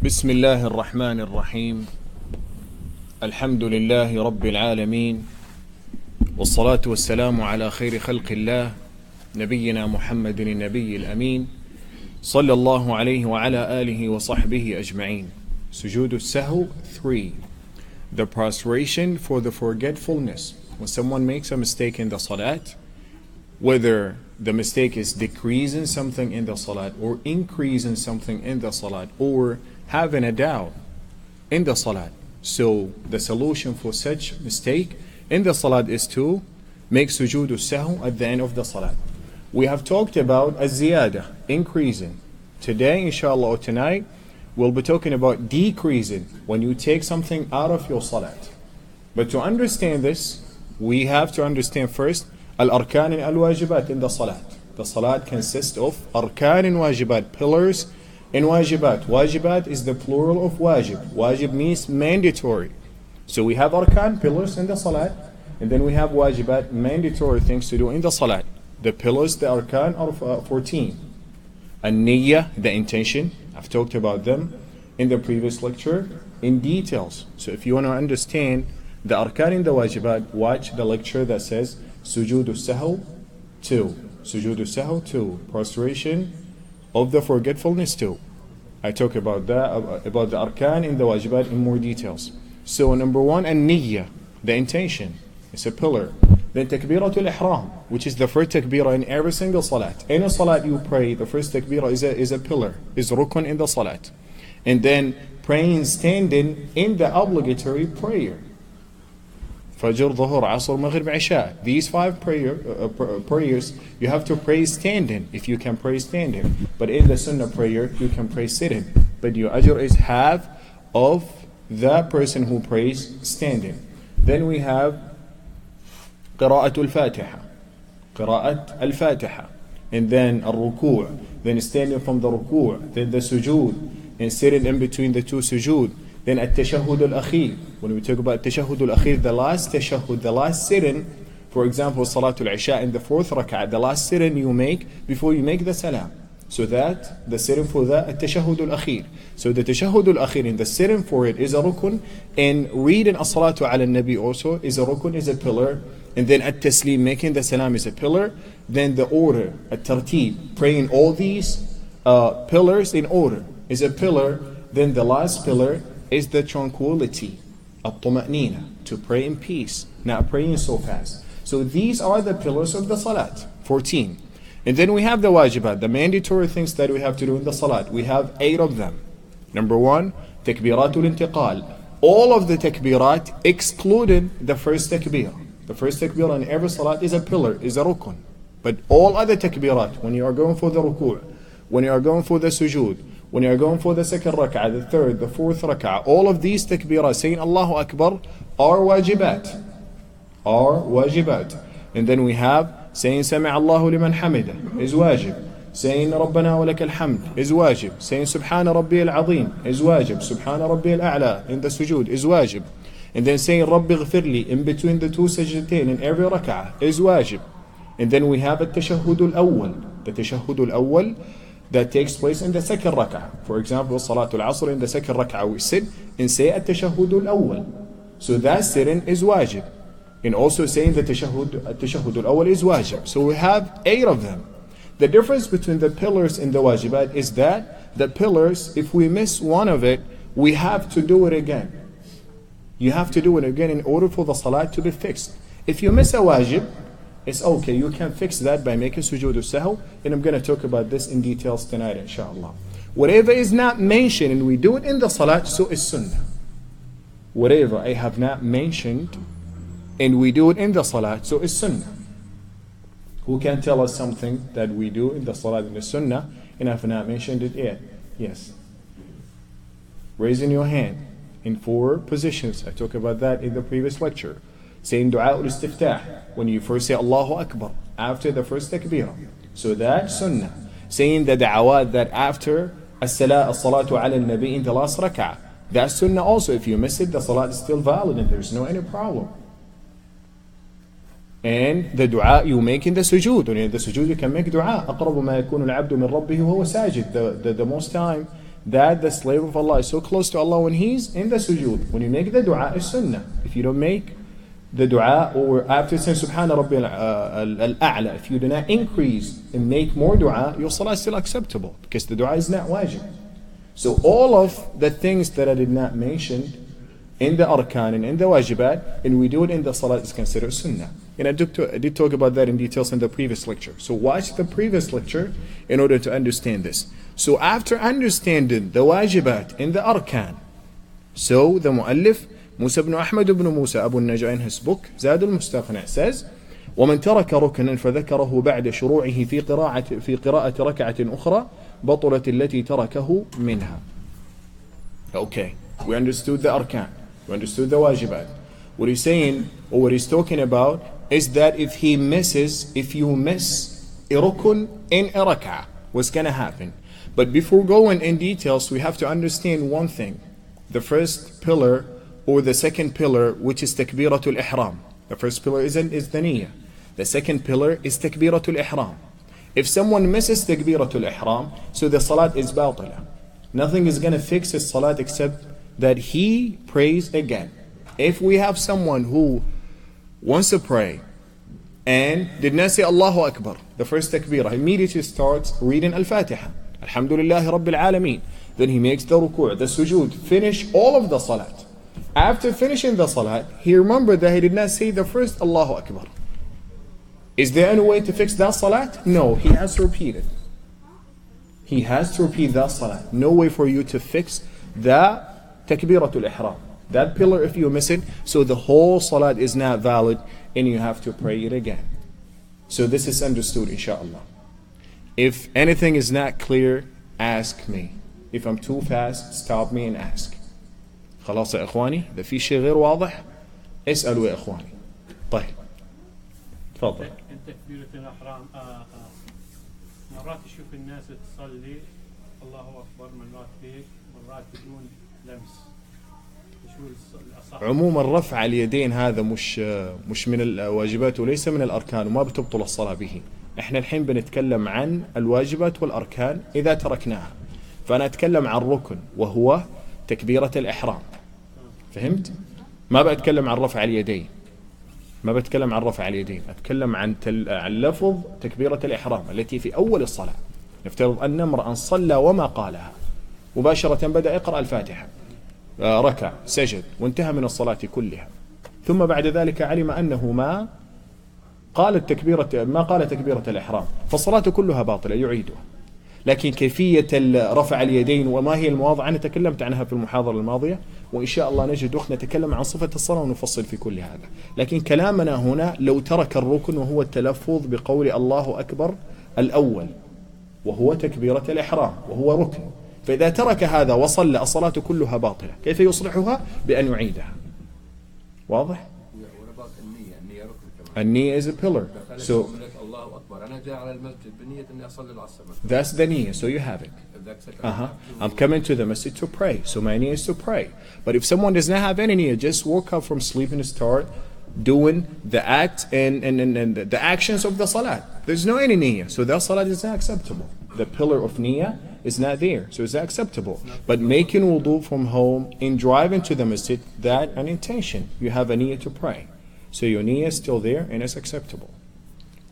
بسم الله الرحمن الرحيم. الحمد لله رب العالمين، والصلاة والسلام على خير خلق الله نبينا محمد النبي الأمين صلى الله عليه وعلى آله وصحبه أجمعين. سجود السهو 3. The prostration for the forgetfulness. When someone makes a mistake in the salat, whether the mistake is decreasing something in the salat or increasing something in the salat or having a doubt in the salat. So the solution for such mistake in the salat is to make sujood al-sahw at the end of the salat. We have talked about az-ziyada, increasing. Today, inshallah, or tonight, we'll be talking about decreasing, when you take something out of your salat. But to understand this, we have to understand first al-arkan and al-wajibat in the salat. The salat consists of arkan and wajibat, pillars and wajibat. Wajibat is the plural of wajib. Wajib means mandatory. So we have arkan, pillars in the salat, and then we have wajibat, mandatory things to do in the salat. The pillars, the arkan are 14. An-niyyah, the intention. I've talked about them in the previous lecture in details. So if you want to understand the arkan in the wajibat, watch the lecture that says Sujud al-sahw 2. Sujud al-sahw 2. Prostration of the forgetfulness 2. I talk about that, about the arkan in the wajibat in more details. So number one, an-niyyah, the intention. It's a pillar. Then takbiratul ihram, which is the first takbirah in every single salat. Any salat you pray, the first takbirah is a pillar, is rukun in the salat. And then praying standing in the obligatory prayer. Fajr, Dhuhr, Asr, Maghrib, Isha. These 5 prayers, you have to pray standing, if you can pray standing. But in the sunnah prayer, you can pray sitting. But your ajr is half of the person who prays standing. Then we have قراءة الفاتحة. قراءة الفاتحة. And then الركوع. Then standing from the ruku'. Then the sujud. And sitting in between the two sujud. Then التشهد الأخير. When we talk about التشهد الأخير, the last tashahhud, the last sitting, for example, Salatul Isha in the 4th rak'ah, the last sitting you make before you make the salam. So that, the sitting for that, التشهد الأخير. So the tashahhud al-akhir, in the sitting for it is a rukun, and reading as-salatu ala nabi also is a rukun, is a pillar, and then at-taslim, making the salam, is a pillar. Then the order, at-tartib, praying all these pillars in order is a pillar. Then the last pillar is the tranquility, at-tuma'nina, to pray in peace, not praying so fast. So these are the pillars of the salat, 14. And then we have the wajibat, the mandatory things that we have to do in the salat. We have 8 of them. Number 1, takbiratul intiqal. All of the takbirat excluding the first takbir. The first takbir in every salat is a pillar, is a rukun. But all other takbirat, when you are going for the ruku', when you are going for the sujud, when you are going for the second rak'ah, the third, the 4th rak'ah, all of these takbirat, saying Allahu Akbar, are wajibat. Are wajibat. And then we have saying Sami' Allahu liman hamida, is wajib. Saying Rabbana wa lakal hamd, is wajib. Saying Subhana Rabbi al-Azim, is wajib. Subhana Rabbi al-A'la, in the sujud, is wajib. And then saying Rabbi ghfirli, in between the 2 sajdatain, in every rak'ah, is wajib. And then we have at-tashahhud al-awwal. The tashahhud al-awwal that takes place in the second rak'ah. For example, Salatul Asr, in the second rak'ah we sit and say at-tashahhud al-awwal. So that sitting is wajib. And also saying the tashahhud al-awwal is wajib. So we have 8 of them. The difference between the pillars and the wajibat is that the pillars, if we miss one of it, we have to do it again. You have to do it again in order for the salat to be fixed. If you miss a wajib, it's okay, you can fix that by making sujood al-sahw, and I'm going to talk about this in details tonight, inshallah. Whatever is not mentioned and we do it in the salat, so is sunnah. Whatever I have not mentioned and we do it in the salat, so is sunnah. Who can tell us something that we do in the salat in the sunnah and I have not mentioned it yet? Yes. Raising your hand in 4 positions. I talked about that in the previous lecture. Saying dua ul-istiftah, when you first say Allahu Akbar, after the first takbirah. So that's sunnah. Saying the da'awat that after as-salatu ala al-nabi in the last rak'ah. That's sunnah also. If you miss it, the salat is still valid and there's no any problem. And the dua you make in the sujood. And in the sujood you can make dua. أقرب ما يكون العبد من ربه وهو ساجد. The most time that the slave of Allah is so close to Allah when he's in the sujood. When you make the dua, is sunnah. If you don't make the dua, or after saying Subhana Rabbi al-A'la, if you do not increase and make more dua, your salah is still acceptable, because the dua is not wajib. So all of the things that I did not mention in the arkan and in the wajibat, and we do it in the salah, is considered sunnah. And I did talk about that in details in the previous lecture. So watch the previous lecture in order to understand this. So after understanding the wajibat in the arkan, so the muallif Musa ibn Ahmed ibn Moussa Abu Najah in his book زاد المستقنع says ومن ترك ركنا فذكره بعد شروعه في قراءة ركعة أخرى بطلت التي تركه منها. Okay, we understood the arkan, we understood the wajibat. What he's saying, or what he's talking about, is that if you miss a rukun in a rak'ah, what's going to happen? But before going in details, we have to understand one thing. The first pillar, or the second pillar, which is takbiratul ihram. The first pillar is the niyyah. The second pillar is takbiratul ihram. If someone misses takbiratul ihram, so the salat is batila. Nothing is going to fix his salat except that he prays again. If we have someone who wants to pray and did not say Allahu Akbar, the first takbirah, immediately starts reading Al-Fatiha, Alhamdulillahi Rabbil Alameen. Then he makes the ruku', the sujood, finish all of the salat. After finishing the salat, he remembered that he did not say the first Allahu Akbar. Is there any way to fix that salat? No, he has to repeat it. He has to repeat that salat. No way for you to fix that takbiratul ihram. That pillar, if you miss it, so the whole salat is not valid and you have to pray it again. So this is understood, inshallah. If anything is not clear, ask me. If I'm too fast, stop me and ask. خلاص يا إخواني، إذا في شيء غير واضح اسألوا يا إخواني. طيب تفضل. تكبيرة الإحرام مرات تشوف الناس تصلي الله أكبر، مرات هيك، مرات بدون لمس. عموما رفع اليدين هذا مش من الواجبات وليس من الأركان، وما بتبطل الصلاة به. احنا الحين بنتكلم عن الواجبات والأركان إذا تركناها. فأنا أتكلم عن ركن وهو تكبيرة الإحرام. فهمت؟ ما بتكلم عن رفع اليدين. أتكلم عن لفظ تكبيرة الإحرام التي في أول الصلاة. نفترض أن امرأ صلى وما قالها، مباشرة بدأ يقرأ الفاتحة، ركع، سجد، وانتهى من الصلاة كلها، ثم بعد ذلك علم أنه ما قال تكبيرة الإحرام، فالصلاة كلها باطلة، يعيدها. لكن كيفية رفع اليدين وما هي المواضع أنا تكلمت عنها في المحاضرة الماضية، وإن شاء الله نجد وقت نتكلم عن صفة الصلاة ونفصل في كل هذا. لكن كلامنا هنا لو ترك الركن وهو التلفظ بقول الله أكبر الأول، وهو تكبيرة الإحرام وهو ركن، فإذا ترك هذا وصلى الصلاة كلها باطلة. كيف يصلحها؟ بأن يعيدها. واضح؟ النية ركن كمان. النية is a pillar. So الله أكبر، أنا جاي على المسجد بنية إني أصلي العصر. That's the niyyah, so you have it. I'm coming to the masjid to pray, so my niyyah is to pray. But if someone does not have any niyyah, just woke up from sleep and start doing the act and the actions of the salat. There's no any niyyah, so that salat is not acceptable. The pillar of niyyah is not there, so it's not acceptable. But making wudu from home and driving to the masjid, that an intention. You have a niyyah to pray. So your niyyah is still there and it's acceptable.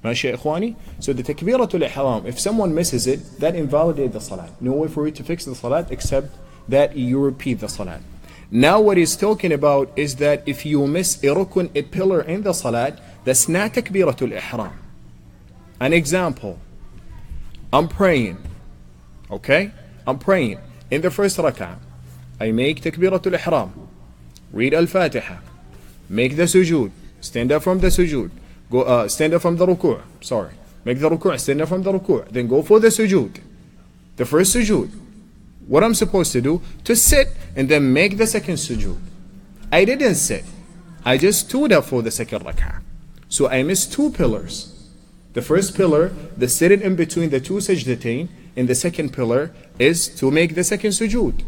ماشي يا إخواني? So the takbiratul ihram, if someone misses it, that invalidates the salat. No way for you to fix the salat except that you repeat the salat. Now what he's talking about is that if you miss a rukun, a pillar in the salat, that's not takbiratul ihram. An example, I'm praying, okay? I'm praying. In the first rak'ah, I make takbiratul ihram, read al-Fatiha, make the sujood, stand up from the sujood, go stand up from the ruku', make the ruku', stand up from the ruku', then go for the sujood. The first sujood, what I'm supposed to do? To sit and then make the second sujood. I didn't sit, I just stood up for the second rak'ah. So I missed two pillars. The first pillar, the sitting in between the two sajdatain, and the second pillar is to make the second sujood.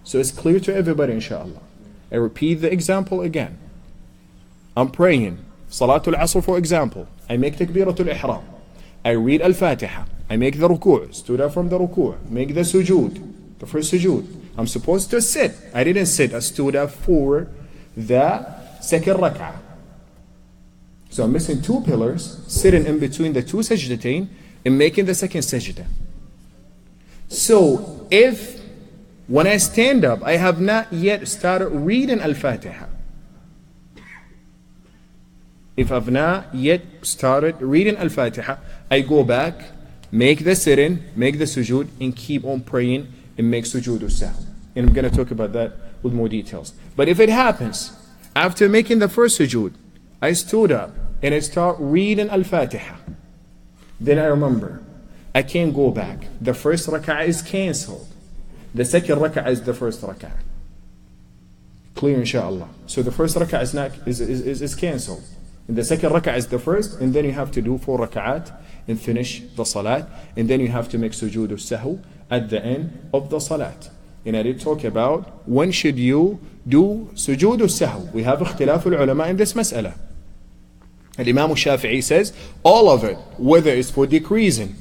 So it's clear to everybody, inshallah. I repeat the example again. I'm praying Salatul Asr, for example. I make takbiratul ihram, I read al-Fatiha, I make the ruku', stood up from the ruku', make the sujood, The first sujood. I'm supposed to sit. I didn't sit. I stood up for the second rak'ah. So I'm missing two pillars, sitting in between the two sajdatain and making the second sajda. So if when I stand up, I have not yet started reading Al-Fatiha. If I've not yet started reading Al-Fatiha, I go back, make the sit-in, make the sujood, and keep on praying and make sujood al-sahw. And I'm going to talk about that with more details. But if it happens, after making the first sujood, I stood up and I start reading Al-Fatiha, then I remember, I can't go back. The first rak'ah is cancelled. The second rak'ah is the first rak'ah. Clear, inshallah. So the first rak'ah is cancelled. And the second rak'ah is the first, and then you have to do 4 rak'at and finish the salat. And then you have to make sujood al-sahw at the end of the salat. And I did talk about when should you do sujood al-sahw. We have ikhtilaf al-ulama in this mas'ala. Imam al-Shafi'i says, all of it, whether it's for decreasing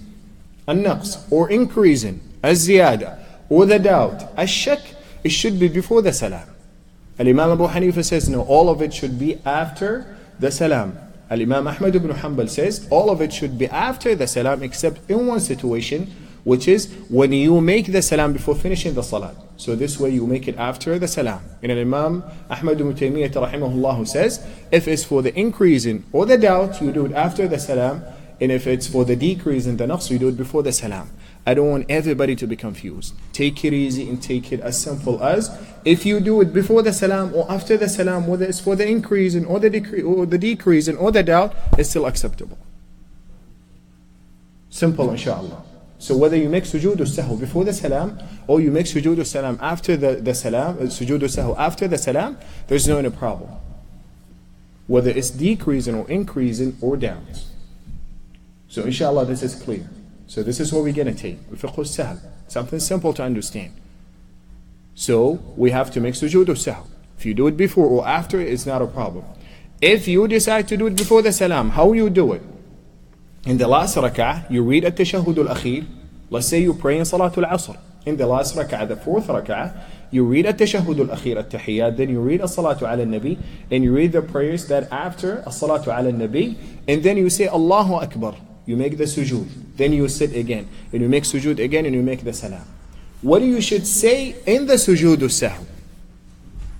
al-naqs or increasing al-ziyada or the doubt, al-shak, it should be before the salam. Imam Abu Hanifa says, no, all of it should be after the salam. Imam Ahmed ibn Hanbal says, all of it should be after the salam except in one situation, which is when you make the salam before finishing the salat. So this way you make it after the salam. And Imam Ahmad ibn Taymiyyah rahimahullah says, if it's for the increasing or the doubt, you do it after the salam. And if it's for the decrease in the naqs, you do it before the salam. I don't want everybody to be confused. Take it easy and take it as simple as, if you do it before the salam or after the salam, whether it's for the increasing or the decreasing or the doubt, it's still acceptable. Simple, inshallah. So whether you make sujood al-sahw before the salam or you make sujood al-salam after the salam, sujood al-sahw after the salam, there's no any problem. Whether it's decreasing or increasing or down. So inshallah this is clear. So this is what we're going to take. Fiqh al-sahl. Something simple to understand. So we have to make sujood al-sahw. If you do it before or after, it's not a problem. If you decide to do it before the salam, how you do it? In the last rak'ah, you read at-tashahhud al-akhir. Let's say you pray in Salatul Asr. In the last rak'ah, the fourth rak'ah, you read at-tashahhud al-akhir, at-tahiyyat, then you read as-salatu ala nabi, and you read the prayers that after as-salatu ala nabi, and then you say Allahu Akbar. You make the sujood. Then you sit again, and you make sujood again, and you make the salam. What you should say in the sujood al-sahw?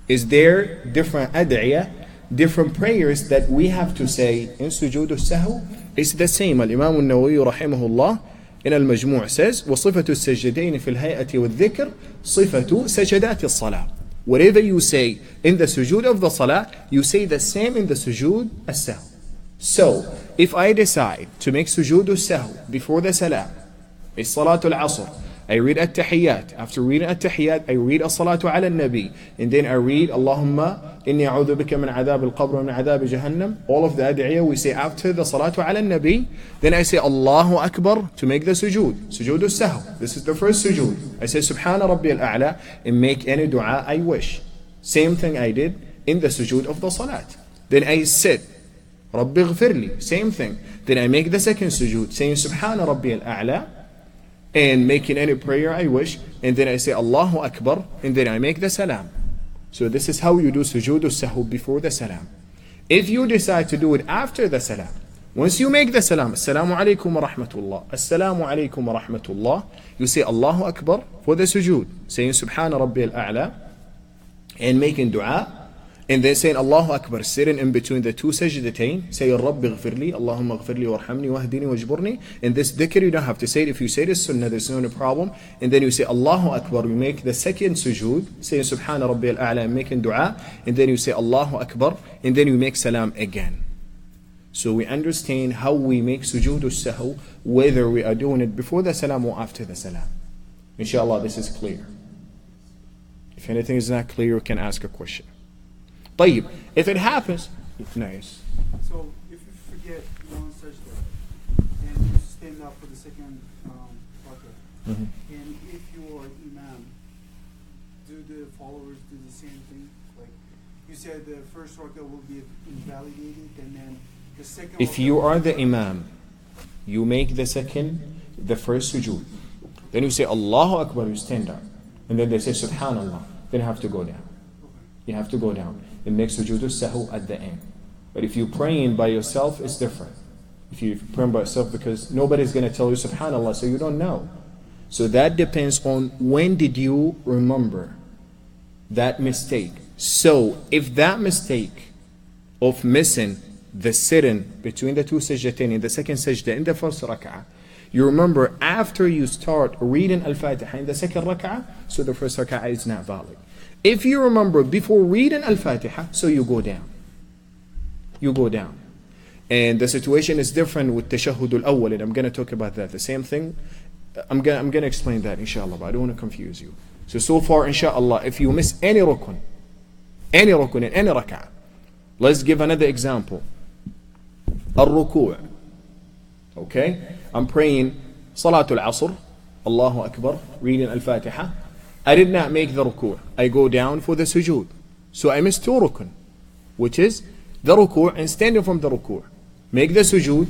Is there different ad'iyah, different prayers that we have to say in sujood al-sahw? It's the same. Al-Imam al-Nawawi rahimahullah in al-Majmu' says, وَصِفَةُ السَّجْدَيْنِ فِي الْهَيْئَةِ وَالذِّكْرِ صِفَةُ سَجَدَاتِ الصَّلَاةِ. Whatever you say in the sujood of the salah, you say the same in the sujood al-sahw. So, if I decide to make sujood al-sahw before the salam, it's salatul asr, I read at-tahiyyat. After reading at-tahiyyat, I read as-salatu ala nabi. And then I read, Allahumma inni a'udhu bika min adhab al-qabr wa min adhab jahannam. All of the ad'iyah we say after the salatu ala nabi. Then I say Allahu Akbar to make the sujood. Sujood al-sahw. This is the first sujood. I say Subhana Rabbi al-A'la and make any dua I wish. Same thing I did in the sujood of the salat. Then I sit. Rabbi ghfirli. Same thing. Then I make the second sujood saying Subhana Rabbi al-A'la and making any prayer I wish, and then I say Allahu Akbar, and then I make the salam. So this is how you do sujood al-sahw before the salam. If you decide to do it after the salam, once you make the salam, Assalamu alaikum wa rahmatullah, Assalamu alaikum wa rahmatullah, you say Allahu Akbar for the sujood, saying Subhana Rabbi al-A'la, and making dua, and then saying Allahu Akbar, sitting in between the two sajdatain, say Rabbi ghfirli, Allahumma ghfirli warhamni wahdini wajburni. In this dhikr you don't have to say it. If you say this sunnah, there's no problem. And then you say Allahu Akbar, you make the second sujood, saying Subhana Rabbi al-A'la, and making dua. And then you say Allahu Akbar, and then you make salam again. So we understand how we make sujood al-sahw, whether we are doing it before the salam or after the salam. Inshallah, this is clear. If anything is not clear, you can ask a question. طيب, if it happens, nice. So if you forget one sajda and you stand up for the second rak'ah, and if you are imam, do the followers do the same thing? Like you said, the first rak'ah will be invalidated, and then the second. If you are the imam, you make the first sujood. Then you say Allahu Akbar, you stand up. and then they say Subhanallah, then you have to go down. You have to go down and make sujood al-sahw at the end. But if you're praying by yourself, it's different. If you're praying by yourself, because nobody's going to tell you Subhanallah, so you don't know. So that depends on when did you remember that mistake. So if that mistake of missing the sitting between the two sajdatain in the second sajda in the first rak'ah, you remember after you start reading Al-Fatiha in the second rak'ah, so the first rak'ah is not valid. If you remember before reading Al-Fatiha, so you go down. You go down. And the situation is different with Tashahhud al-Awwal, and I'm going to talk about that. The same thing, I'm going to explain that inshallah, but I don't want to confuse you. So far inshallah, if you miss any rukun in any rak'ah, let's give another example. Al-Ruku'. Okay? I'm praying Salatul Asr, Allahu Akbar, reading Al-Fatiha. I did not make the ruku'. I go down for the sujood. So I missed two rukun, which is the ruku' and standing from the ruku'. Make the sujood,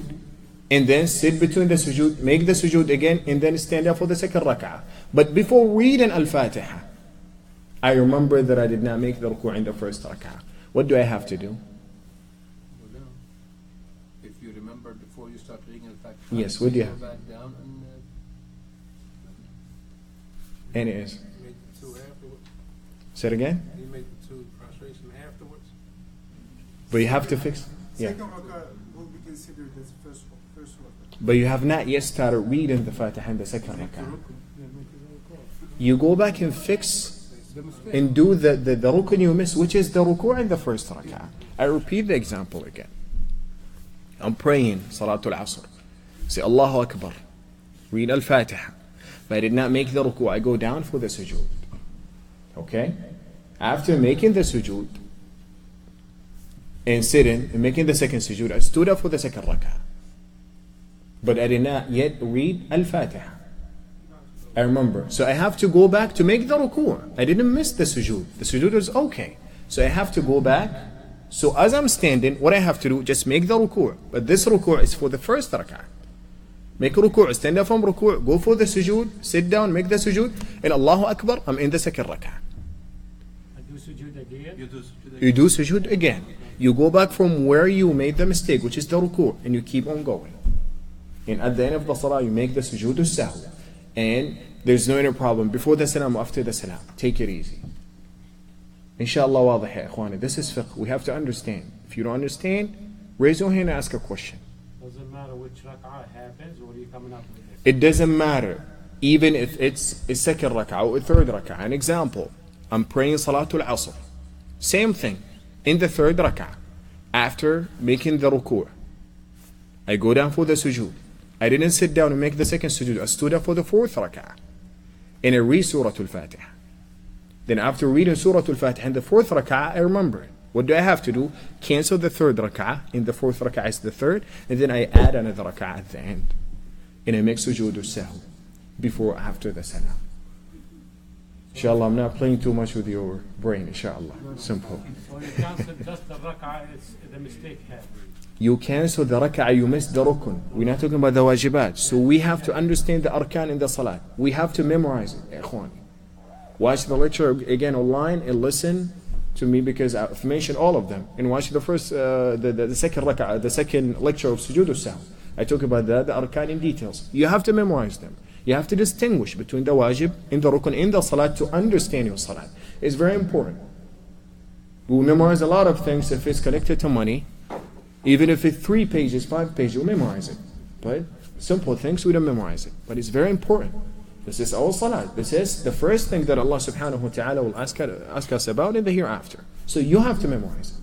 and then sit between the sujood, make the sujood again, and then stand up for the second rak'ah. But before reading Al-Fatiha, I remember that I did not make the ruku' in the first rak'ah. What do I have to do? If you remember before you start reading Al-Fatiha, Yes, what do you go have? back down And it is. Make the two afterwards. Say it again? You make the two prostration afterwards. But you have to fix. Yeah. Second rak'ah will be considered as first rak'ah. But you have not yet started reading the Fatiha in the second rak'ah. You go back and fix and do the rukun you missed, which is the ruku' in the first rak'ah. I repeat the example again. I'm praying Salatul Asr. Say Allahu Akbar. Read Al-Fatiha. But I did not make the ruku'. I go down for the sujood. Okay? After making the sujood and sitting and making the second sujood, I stood up for the second rak'ah. But I did not yet read Al-Fatiha. I remember. So I have to go back to make the ruku'. I didn't miss the sujood. The sujood was okay. So I have to go back. So as I'm standing, what I have to do, just make the ruku'. But this ruku' is for the first rak'ah. Make ruku', stand up from ruku', go for the sujood, sit down, make the sujood, and Allahu Akbar, I'm in the second rak'ah. I do sujood again. You do sujood again. You go back from where you made the mistake, which is the ruku', and you keep on going. And at the end of the salah, you make the sujood al-sahw. And there's no any problem. Before the salam, after the salam. Take it easy. Inshallah, واضح يا إخواني. This is fiqh. We have to understand. If you don't understand, raise your hand and ask a question. Doesn't matter which rak'ah happens, or are you coming up with it? It doesn't matter. Even if it's a second rak'ah or a third rak'ah. An example. I'm praying Salatul Asr. Same thing. In the third rak'ah. After making the ruku'. I go down for the sujood. I didn't sit down and make the second sujood. I stood up for the fourth rak'ah. And I read Surah Al-Fatiha. Then after reading Surah Al-Fatiha in the fourth rak'ah, I remember. What do I have to do? Cancel the third rak'ah. In the fourth rak'ah is the third. And then I add another rak'ah at the end. And I make sujood al-sahw before after the salam. Inshallah, I'm not playing too much with your brain, inshallah. Simple. So you cancel just the rak'ah, it's the mistake happened. You cancel the rak'ah, you miss the rukun. We're not talking about the wajibat. So we have to understand the arkan in the salat. We have to memorize it, ya ikhwan. Watch the lecture again online and listen to me, because I've mentioned all of them. And watch the first, the second rak'ah, the second lecture of sujood al-sahw. I talk about the arkan in details. You have to memorize them. You have to distinguish between the wajib and the rukun in the salat to understand your salat. It's very important. We memorize a lot of things if it's connected to money. Even if it's 3 pages, 5 pages, we'll memorize it. But simple things, we don't memorize it. But it's very important. This is our salat. This is the first thing that Allah subhanahu wa ta'ala will ask us about in the hereafter. So you have to memorize it.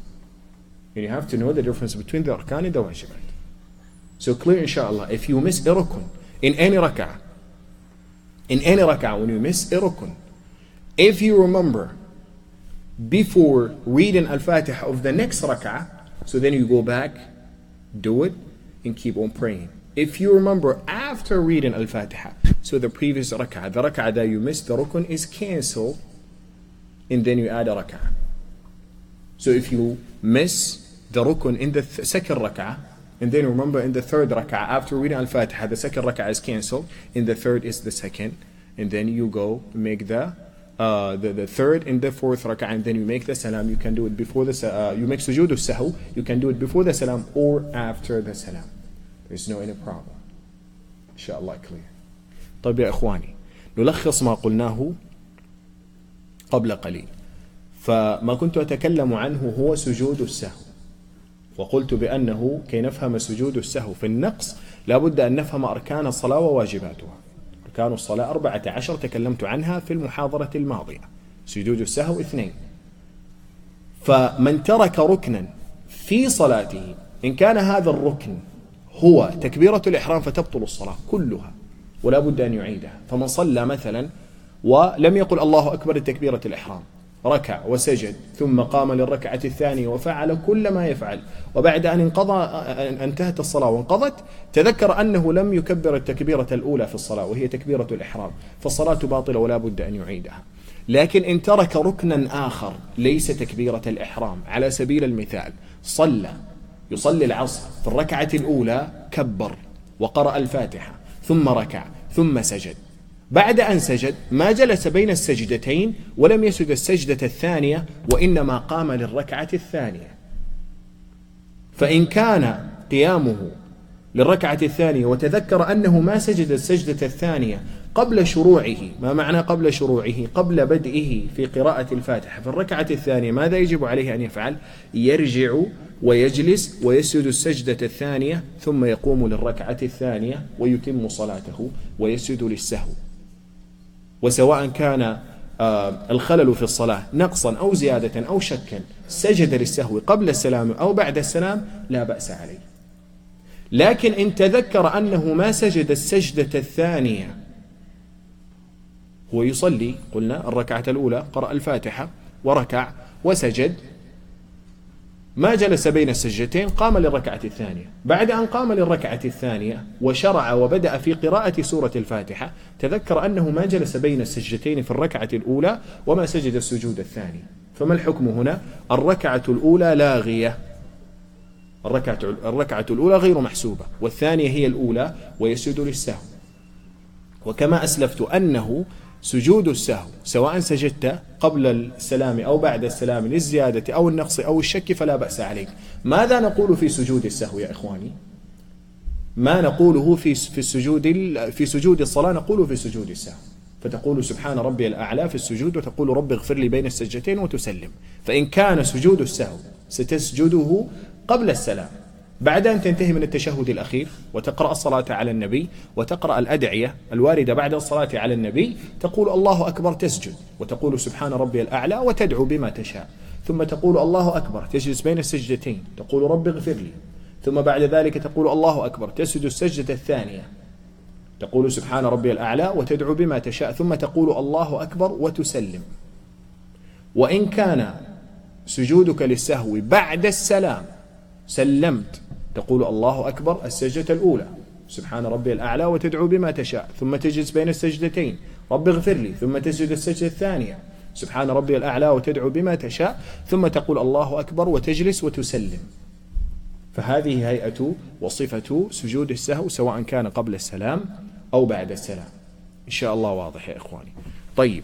And you have to know the difference between the arkan and the wajibat. So clear, inshallah, if you miss a rukun in any rak'ah, when you miss a rukun, if you remember before reading Al-Fatiha of the next rak'ah, so then you go back, do it, and keep on praying. If you remember after reading Al-Fatiha, so the previous rak'ah, the rak'ah that you missed, the rukun is cancelled, and then you add a rak'ah. So if you miss the rukun in the second rak'ah, and then remember in the third rak'ah, after reading Al-Fatiha, the second rak'ah is cancelled, and the third is the second, and then you go make the the third and the fourth rak'ah, and then you make the salam, you can do it before the you make sujud al-sahw, you can do it before the salam or after the salam. There's no any problem. Inshallah clear. طيب يا إخواني، نلخص ما قلناه قبل قليل. فما كنت أتكلم عنه هو سجود السهو، وقلت بأنه كي نفهم سجود السهو في النقص لابد أن نفهم أركان الصلاة وواجباتها. أركان الصلاة 14 تكلمت عنها في المحاضرة الماضية، سجود السهو 2. فمن ترك ركنا في صلاته إن كان هذا الركن هو تكبيرة الإحرام فتبطل الصلاة كلها ولا بد أن يعيدها. فمن صلى مثلا ولم يقل الله أكبر لتكبيرة الإحرام، ركع وسجد ثم قام للركعة الثانية وفعل كل ما يفعل، وبعد أن انتهت الصلاة وانقضت تذكر أنه لم يكبر التكبيرة الأولى في الصلاة وهي تكبيرة الإحرام، فالصلاة باطلة ولا بد أن يعيدها. لكن إن ترك ركنا آخر ليس تكبيرة الإحرام، على سبيل المثال يصلي العصر في الركعة الأولى كبر وقرأ الفاتحة ثم ركع ثم سجد، بعد أن سجد ما جلس بين السجدتين ولم يسجد السجدة الثانية وإنما قام للركعة الثانية، فإن كان قيامه للركعة الثانية وتذكر أنه ما سجد السجدة الثانية قبل شروعه، ما معنى قبل شروعه؟ قبل بدئه في قراءة الفاتحة في الركعة الثانية، ماذا يجب عليه أن يفعل؟ يرجع ويجلس ويسجد السجدة الثانية ثم يقوم للركعة الثانية ويتم صلاته ويسجد للسهو. وسواء كان الخلل في الصلاة نقصا أو زيادة أو شكا سجد للسهو قبل السلام أو بعد السلام لا بأس عليه. لكن إن تذكر أنه ما سجد السجدة الثانية، هو يصلي قلنا الركعة الأولى قرأ الفاتحة وركع وسجد، ما جلس بين السجدتين، قام للركعة الثانية، بعد أن قام للركعة الثانية وشرع وبدأ في قراءة سورة الفاتحة تذكر أنه ما جلس بين السجدتين في الركعة الأولى وما سجد السجود الثاني، فما الحكم هنا؟ الركعة الأولى لاغية، الركعة الأولى غير محسوبة والثانية هي الأولى ويسجد للسهو. وكما أسلفت أنه سجود السهو سواء سجدت قبل السلام أو بعد السلام للزيادة أو النقص أو الشك فلا بأس عليك. ماذا نقول في سجود السهو يا إخواني؟ ما نقوله في سجود الصلاة نقوله في سجود السهو، فتقول سبحان ربي الأعلى في السجود وتقول رب اغفر لي بين السجدتين وتسلم. فإن كان سجود السهو ستسجده قبل السلام بعد أن تنتهي من التشهد الأخير وتقرأ الصلاة على النبي وتقرأ الأدعية الواردة بعد الصلاة على النبي، تقول الله أكبر تسجد وتقول سبحان ربي الأعلى وتدعو بما تشاء، ثم تقول الله أكبر تجلس بين السجدتين تقول رب اغفر لي، ثم بعد ذلك تقول الله أكبر تسجد السجدة الثانية تقول سبحان ربي الأعلى وتدعو بما تشاء، ثم تقول الله أكبر وتسلم. وإن كان سجودك للسهو بعد السلام سلمت تقول الله أكبر السجدة الأولى سبحان ربي الأعلى وتدعو بما تشاء، ثم تجلس بين السجدتين رب اغفر لي، ثم تسجد السجدة الثانية سبحان ربي الأعلى وتدعو بما تشاء، ثم تقول الله أكبر وتجلس وتسلم. فهذه هيئة وصفة سجود السهو سواء كان قبل السلام أو بعد السلام. إن شاء الله واضح يا إخواني. طيب،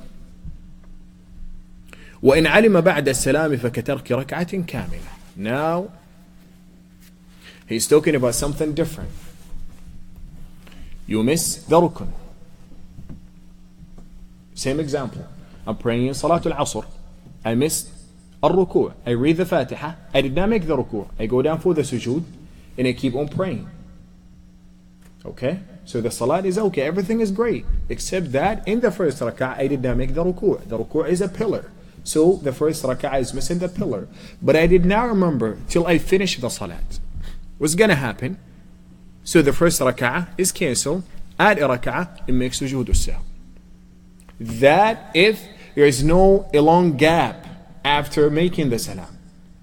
وإن علم بعد السلام فكترك ركعة كاملة. Now he's talking about something different. You miss the rukn. Same example. I'm praying in Salatul Asr. I missed الركوع. I read the Fatiha. I did not make the ruku'. I go down for the sujood and I keep on praying. Okay? So the salat is okay. Everything is great. Except that in the first rak'ah I did not make the ruku'. The ruku' is a pillar. So the first rak'ah is missing the pillar. But I did not remember till I finished the salat. What's going to happen? So the first rak'ah is cancelled. Add a rak'ah and make sujood al-sahw. That if there is no long gap after making the salam.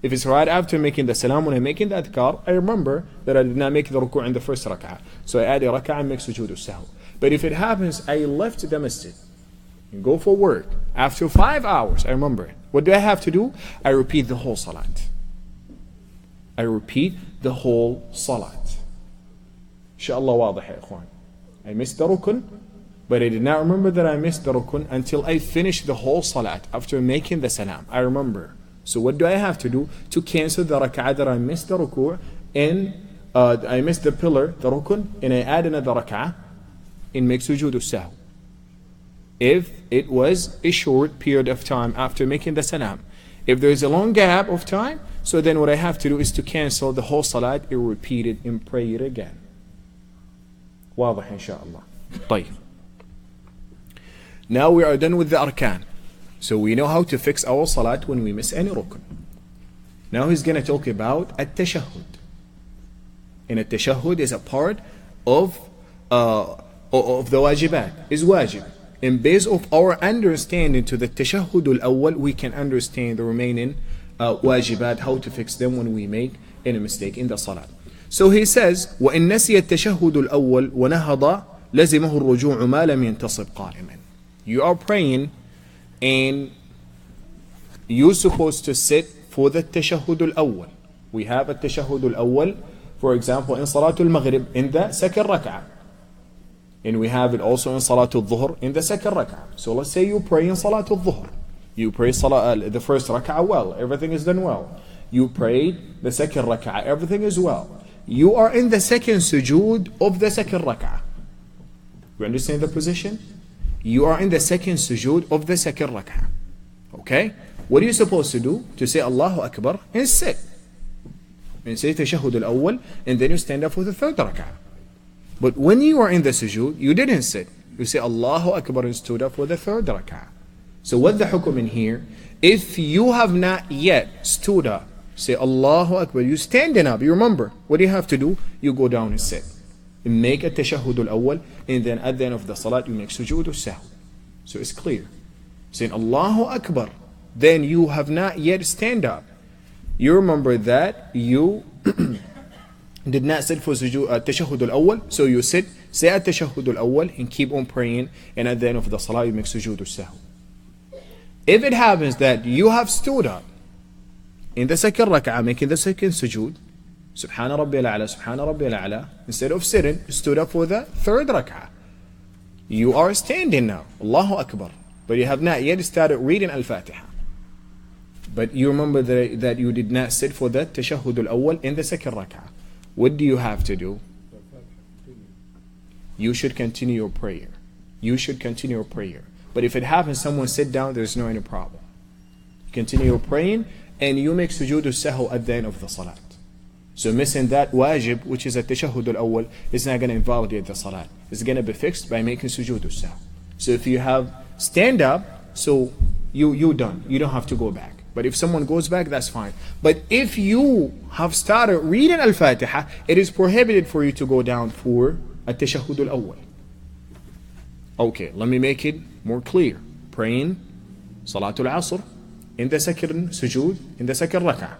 If it's right after making the salam when I'm making the adhkar, I remember that I did not make the ruku' in the first rak'ah. So I add a rak'ah and make sujood al-sahw. But if it happens, I left the masjid and go for work. After 5 hours, I remember it. What do I have to do? I repeat the whole salat. I repeat the whole salat. Inshallah واضح يا إخوان. I missed the rukun, but I did not remember that I missed the rukun until I finished the whole salat after making the salam. I remember. So what do I have to do to cancel the rak'ah that I missed the ruku' and I missed the pillar, the rukun, and I add another rak'ah and make sujud al-sahw? If it was a short period of time after making the salam. If there is a long gap of time, so then what I have to do is to cancel the whole salat and repeat it and pray it again. واضح إن شاء الله. طيب. Now we are done with the arkan. So we know how to fix our salat when we miss any rukun. Now he's going to talk about at-tashahhud. And at-tashahhud is a part of the wajibat. Is wajib. And based of our understanding to the tashahhud al-awwal, we can understand the remaining wajibat, how to fix them when we make any mistake in the salat. So he says, وَإِن نَسِيَ التَّشَهُّدُ الْأَوَّلِ وَنَهَضَ لَزِمَهُ الرُّجُوعُ مَا لَمْ يَنْتَصِبْ قَائِمًا. You are praying and you're supposed to sit for the tashahhud al-awwal. We have a tashahhud al-awwal, for example, in Salatul Maghrib, in the second rak'ah. And we have it also in Salatul Dhuhr, in the second rak'ah. So let's say you pray in Salatul Dhuhr. You pray the first rak'ah well, everything is done well. You prayed the second rak'ah, everything is well. You are in the second sujood of the second rak'ah. You understand the position? You are in the second sujood of the second rak'ah. Okay? What are you supposed to do? To say Allahu Akbar and sit. And say Tashahhud al-awwal, and then you stand up for the third rak'ah. But when you are in the sujood, you didn't sit. You say Allahu Akbar and stood up for the third rak'ah. So what the hukum in here? If you have not yet stood up, say Allahu Akbar, you standing up, you remember, what do you have to do? You go down and sit. And make a tashahhud al-awwal, and then at the end of the salat, you make sujud al-sahw. So it's clear. Saying Allahu Akbar, then you have not yet stand up. You remember that you did not sit for tashahhud al-awwal, so you sit, say at tashahhud al-awwal, and keep on praying, and at the end of the salat, you make sujud al-sahw. If it happens that you have stood up in the second rak'ah, making the second sujood, Subhana Rabbil A'la, Subhana Rabbil A'la, instead of sitting, stood up for the third rak'ah. You are standing now, Allahu Akbar, but you have not yet started reading Al-Fatiha. But you remember that you did not sit for the tashahhud al-awwal in the second rak'ah. What do you have to do? You should continue your prayer. You should continue your prayer. But if it happens, someone sit down, there's no any problem. Continue your praying, and you make sujood al-sahw at the end of the salat. So missing that wajib, which is a tashahhud al-awwal, is not going to invalidate the salat. It's going to be fixed by making sujood al-sahw. So if you have stand up, so you done. You don't have to go back. But if someone goes back, that's fine. But if you have started reading Al-Fatiha, it is prohibited for you to go down for a tashahhud al-awwal. Okay, let me make it more clear. Praying Salatul Asr in the second sujood, in the second rak'ah.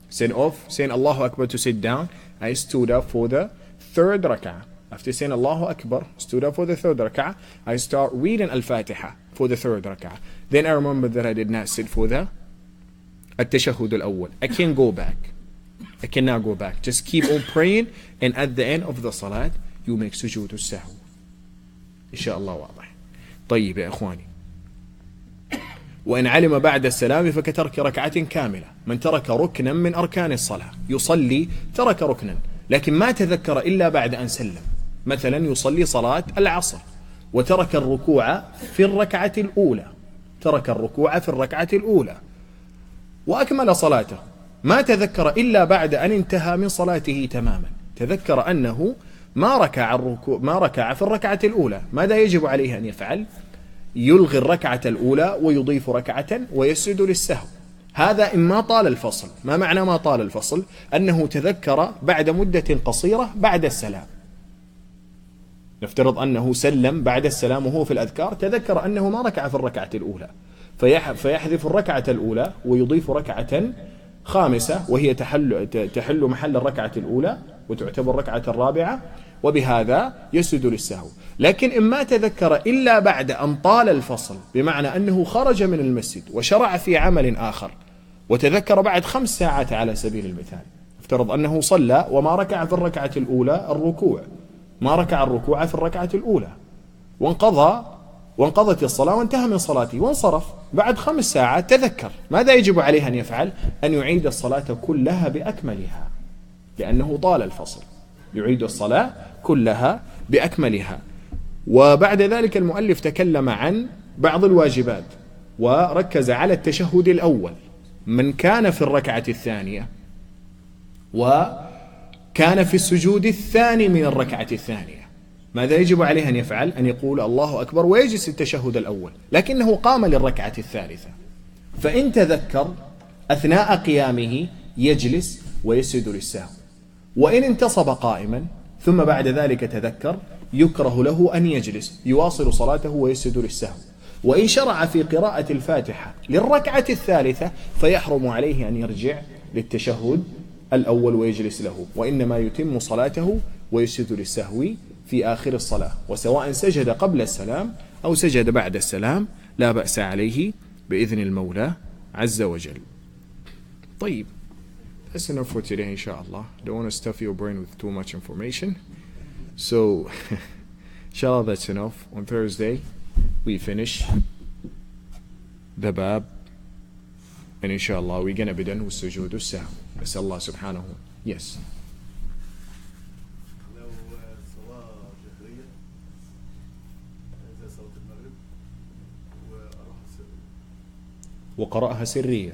Saying Allahu Akbar to sit down, I stood up for the third rak'ah. After saying Allahu Akbar, stood up for the third rak'ah, I start reading Al-Fatiha for the third rak'ah. Then I remember that I did not sit for the At-Tashahhud al-Awwal. I can't go back. I cannot go back. Just keep on praying, and at the end of the salat, you make sujood al-sahw. Inshallah واضح. طيب يا إخواني. وإن علم بعد السلام فكترك ركعة كاملة. من ترك ركنا من أركان الصلاة يصلي ترك ركنا لكن ما تذكر إلا بعد أن سلم. مثلا يصلي صلاة العصر وترك الركوع في الركعة الأولى. ترك الركوع في الركعة الأولى وأكمل صلاته. ما تذكر إلا بعد أن انتهى من صلاته تماما. تذكر أنه ما ركع في الركعة الأولى. ماذا يجب عليه أن يفعل؟ يلغي الركعة الأولى ويضيف ركعة ويسجد للسهو. هذا إما طال الفصل. ما معنى ما طال الفصل؟ أنه تذكر بعد مدة قصيرة بعد السلام. نفترض أنه سلم بعد السلام وهو في الأذكار، تذكر أنه ما ركع في الركعة الأولى، فيحذف الركعة الأولى ويضيف ركعة خامسة وهي تحل محل الركعة الأولى وتعتبر الركعة الرابعة، وبهذا يسجد للسهو. لكن إما تذكر إلا بعد أن طال الفصل، بمعنى أنه خرج من المسجد وشرع في عمل آخر وتذكر بعد 5 ساعات على سبيل المثال. افترض أنه صلى وما ركع في الركعة الأولى الركوع، ما ركع الركوع في الركعة الأولى، وانقضت الصلاة وانتهى من صلاته وانصرف، بعد 5 ساعات تذكر، ماذا يجب عليه أن يفعل؟ أن يعيد الصلاة كلها بأكملها، لأنه طال الفصل، يعيد الصلاة كلها بأكملها. وبعد ذلك المؤلف تكلم عن بعض الواجبات وركز على التشهد الأول. من كان في الركعة الثانية وكان في السجود الثاني من الركعة الثانية، ماذا يجب عليه أن يفعل؟ أن يقول الله أكبر ويجلس التشهد الأول، لكنه قام للركعة الثالثة، فإن تذكر أثناء قيامه يجلس ويسجد للسهو. وإن انتصب قائما ثم بعد ذلك تذكر يكره له أن يجلس، يواصل صلاته ويسجد للسهو. وإن شرع في قراءة الفاتحة للركعة الثالثة فيحرم عليه أن يرجع للتشهد الأول ويجلس له، وإنما يتم صلاته ويسجد للسهو في آخر الصلاة، وسواء سجد قبل السلام أو سجد بعد السلام لا بأس عليه بإذن المولى عز وجل. طيب، that's enough for today inshallah. Don't want to stuff your brain with too much information. So inshallah that's enough. On Thursday we finish the bab, and inshallah we're gonna be done with sujood al-sahw. نسأل الله سبحانه. Yes. لو صلاة جهرية زي صلاة المغرب وأروح سرية وقرأها سرية،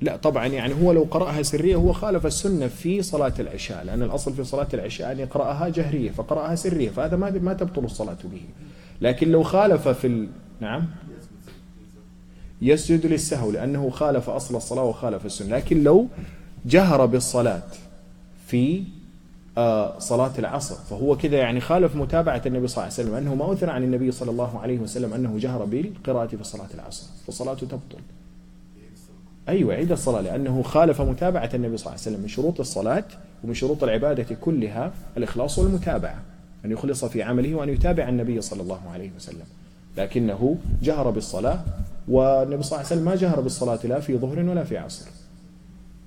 لا طبعا يعني هو لو قرأها سرية هو خالف السنة في صلاة العشاء، لأن الأصل في صلاة العشاء أن يقرأها جهرية فقرأها سرية، فهذا ما تبطل الصلاة به. لكن لو خالف في نعم يسجد للسهو، لأنه خالف أصل الصلاة وخالف السنة. لكن لو جهر بالصلاة في صلاة العصر فهو كذا يعني خالف متابعة النبي صلى الله عليه وسلم، أنه ما أثر عن النبي صلى الله عليه وسلم أنه جهر بالقراءة في صلاة العصر، فالصلاة تبطل. أيوة، عيد الصلاة، لأنه خالف متابعة النبي صلى الله عليه وسلم. من شروط الصلاة ومن شروط العبادة كلها الإخلاص والمتابعة، أن يخلص في عمله وأن يتابع النبي صلى الله عليه وسلم، لكنه جهر بالصلاة، والنبي صلى الله عليه وسلم ما جهر بالصلاة لا في ظهر ولا في عصر.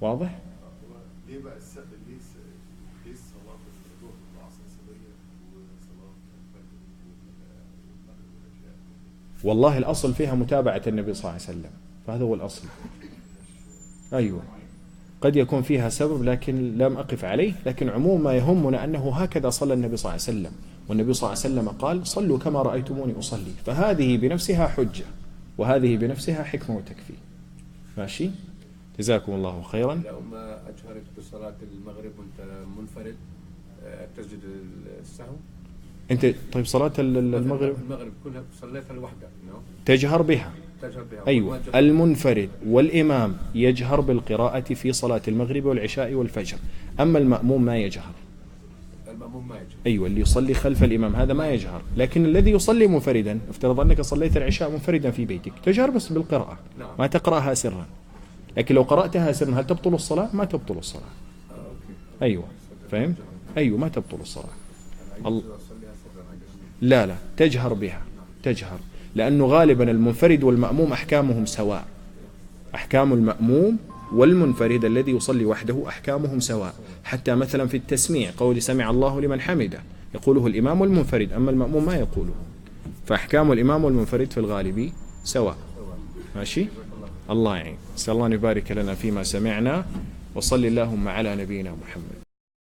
واضح؟ ليه بقى ليه الصلاة الظهر والعصر سرية وصلاة الفجر والمغرب والعشاء؟ والله الأصل فيها متابعة النبي صلى الله عليه وسلم، فهذا هو الأصل. أيوة، قد يكون فيها سبب لكن لم أقف عليه، لكن عموما ما يهمنا أنه هكذا صلى النبي صلى الله عليه وسلم، والنبي صلى الله عليه وسلم قال صلوا كما رأيتموني أصلي، فهذه بنفسها حجة وهذه بنفسها حكمة وتكفي. ماشي؟ جزاكم الله خيرا. لو ما أجهرت بصلاة المغرب وأنت منفرد تسجد السهو؟ أنت طيب صلاة المغرب كلها صليتها لوحدك تجهر بها. أيوة، المنفرد والإمام يجهر بالقراءة في صلاة المغرب والعشاء والفجر، أما المأموم ما يجهر. المأموم ما يجهر. أيوة، اللي يصلي خلف الإمام هذا ما يجهر، لكن الذي يصلي منفردا، افترض أنك صليت العشاء منفردا في بيتك، تجهر بس بالقراءة، ما تقرأها سرا. لكن لو قرأتها سرا هل تبطل الصلاة؟ ما تبطل الصلاة. أيوة، فهمت؟ أيوة، ما تبطل الصلاة. لا تجهر بها، تجهر، لأنه غالبا المنفرد والمأموم أحكامهم سواء. أحكام المأموم والمنفرد الذي يصلي وحده أحكامهم سواء، حتى مثلا في التسميع قول سمع الله لمن حمده يقوله الإمام والمنفرد، أما المأموم ما يقوله، فأحكام الإمام والمنفرد في الغالب سواء. ماشي؟ الله يعين. نسأل الله أن يبارك لنا فيما سمعنا، وصلي اللهم على نبينا محمد.